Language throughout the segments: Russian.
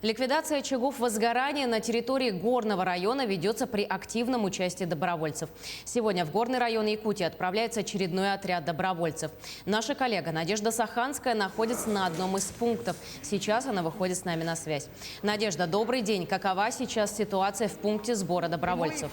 Ликвидация очагов возгорания на территории Горного района ведется при активном участии добровольцев. Сегодня в Горный район Якутии отправляется очередной отряд добровольцев. Наша коллега Надежда Саханская находится на одном из пунктов. Сейчас она выходит с нами на связь. Надежда, добрый день. Какова сейчас ситуация в пункте сбора добровольцев?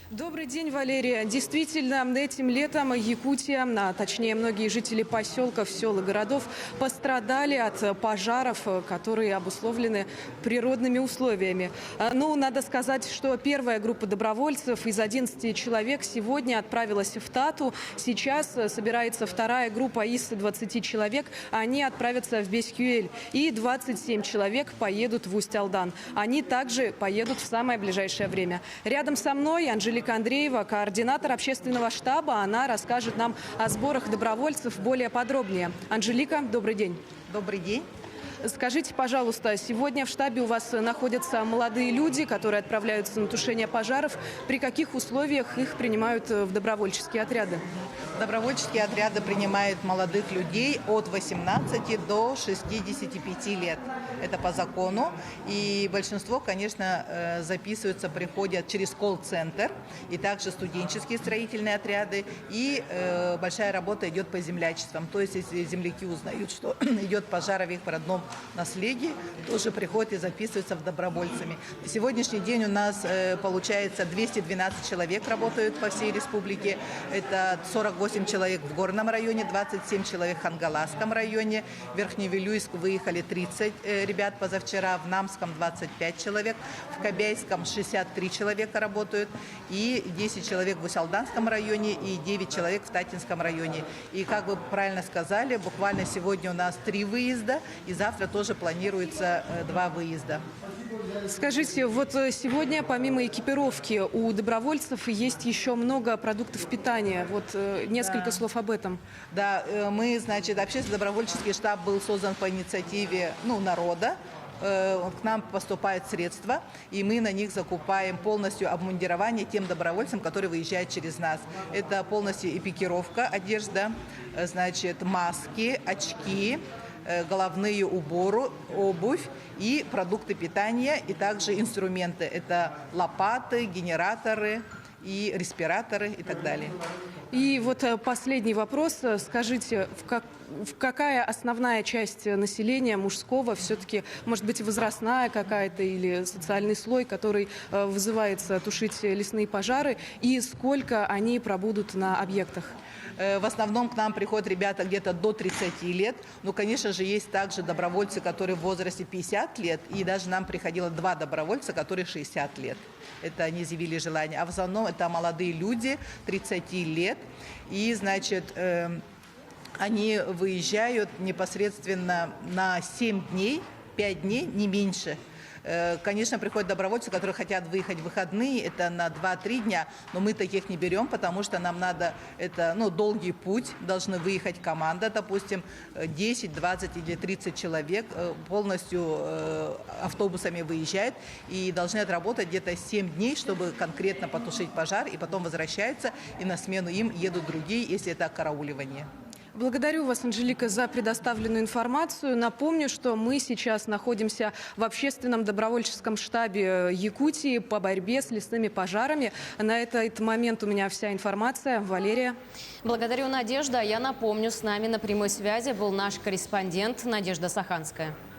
Добрый день, Валерия. Действительно, этим летом Якутия, а точнее многие жители поселков, сел и городов пострадали от пожаров, которые обусловлены природными условиями. Ну, надо сказать, что первая группа добровольцев из 11 человек сегодня отправилась в Тату. Сейчас собирается вторая группа из 20 человек. Они отправятся в Бесьюэль. И 27 человек поедут в Усть-Алдан. Они также поедут в самое ближайшее время. Рядом со мной Анжелика Андреева, координатор общественного штаба. Она расскажет нам о сборах добровольцев более подробнее. Анжелика, добрый день. Добрый день. Скажите, пожалуйста, сегодня в штабе у вас находятся молодые люди, которые отправляются на тушение пожаров. При каких условиях их принимают в добровольческие отряды? Добровольческие отряды принимают молодых людей от 18 до 65 лет. Это по закону. И большинство, конечно, записываются, приходят через колл-центр. И также студенческие строительные отряды. И большая работа идет по землячествам. То есть, если земляки узнают, что идет пожар в их родном наследии, тоже приходят и записываются в добровольцами. На сегодняшний день у нас получается 212 человек работают по всей республике. Это 48 человек в Горном районе, 27 человек в Хангаласском районе. В Верхневилюйск выехали 30 ребят позавчера, в Намском 25 человек, в Кобяйском 63 человека работают, и 10 человек в Усть-Алданском районе, и 9 человек в Татинском районе. И, как вы правильно сказали, буквально сегодня у нас 3 выезда, и завтра тоже планируется 2 выезда. Скажите, вот сегодня помимо экипировки у добровольцев есть еще много продуктов питания. Вот несколько слов об этом. Да, мы, значит, общественно-добровольческий штаб был создан по инициативе народа. К нам поступают средства, и мы на них закупаем полностью обмундирование тем добровольцам, которые выезжают через нас. Это полностью экипировка, одежда, значит, маски, очки, головные уборы, обувь и продукты питания, и также инструменты. Это лопаты, генераторы и респираторы и так далее. И вот последний вопрос. Скажите, какая основная часть населения мужского, все-таки, может быть, возрастная какая-то или социальный слой, который вызывается тушить лесные пожары, и сколько они пробудут на объектах? В основном к нам приходят ребята где-то до 30 лет. Но, конечно же, есть также добровольцы, которые в возрасте 50 лет. И даже нам приходило 2 добровольца, которые 60 лет. Это они изъявили желание. А в основном это молодые люди 30 лет. И, значит, они выезжают непосредственно на 7 дней, 5 дней, не меньше. Конечно, приходят добровольцы, которые хотят выехать в выходные, это на 2-3 дня, но мы таких не берем, потому что нам надо, это долгий путь, должны выехать команда, допустим, 10, 20 или 30 человек полностью автобусами выезжают и должны отработать где-то 7 дней, чтобы конкретно потушить пожар, и потом возвращаются, и на смену им едут другие, если это карауливание. Благодарю вас, Анжелика, за предоставленную информацию. Напомню, что мы сейчас находимся в общественном добровольческом штабе Якутии по борьбе с лесными пожарами. На этот момент у меня вся информация. Валерия. Благодарю, Надежда. Я напомню, с нами на прямой связи был наш корреспондент Надежда Саханская.